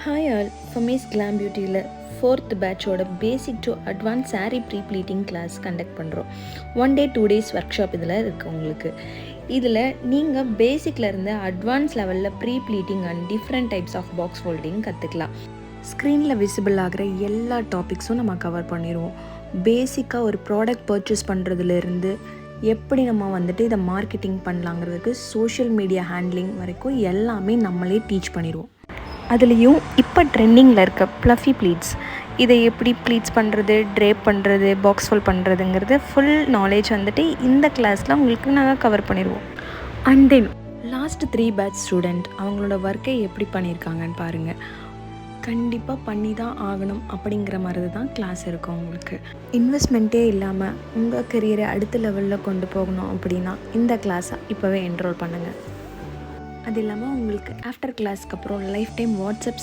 Hi all, ஃபமீஸ் glam பியூட்டியில் 4th பேட்சோட basic to advance saree pre pleating class conduct பண்ணுறோம். 1 day 2 days ஒர்க் ஷாப் இதில் இருக்குது உங்களுக்கு. இதில் நீங்கள் பேசிக்கில் இருந்து அட்வான்ஸ் லெவலில் pre pleating and different types of box folding கற்றுக்கலாம். ஸ்க்ரீனில் விசிபிள் ஆகிற எல்லா டாபிக்ஸும் நம்ம கவர் பண்ணிடுவோம். பேசிக்காக ஒரு ப்ராடக்ட் பர்ச்சேஸ் பண்ணுறதுலேருந்து எப்படி நம்ம இதை மார்க்கெட்டிங் பண்ணலாங்கிறதுக்கு சோஷியல் மீடியா ஹேண்ட்லிங் வரைக்கும் எல்லாமே நம்மளே டீச் பண்ணிடுவோம். அதுலேயும் இப்போ ட்ரெண்டிங்கில் இருக்க ப்ளஃபி ப்ளீட்ஸ், இதை எப்படி ப்ளீட்ஸ் பண்ணுறது, ட்ரேப் பண்ணுறது, பாக்ஸ் ஃபோல்ட் பண்ணுறதுங்கிறது ஃபுல் நாலேஜ் இந்த கிளாஸில் உங்களுக்கு நாங்கள் கவர் பண்ணிடுவோம். And then last 3 batch student அவங்களோட ஒர்க்கை எப்படி பண்ணியிருக்காங்கன்னு பாருங்கள். கண்டிப்பாக பண்ணி தான் ஆகணும் அப்படிங்கிற மாதிரி தான் கிளாஸ் இருக்கும் உங்களுக்கு. இன்வெஸ்ட்மெண்ட்டே இல்லாமல் உங்கள் கெரியரை அடுத்த லெவலில் கொண்டு போகணும் அப்படின்னா இந்த கிளாஸை இப்போவே என்ரோல் பண்ணுங்கள். அது இல்லாமல் உங்களுக்கு ஆஃப்டர் கிளாஸ்க்கு அப்புறம் லைஃப் டைம் வாட்ஸ்அப்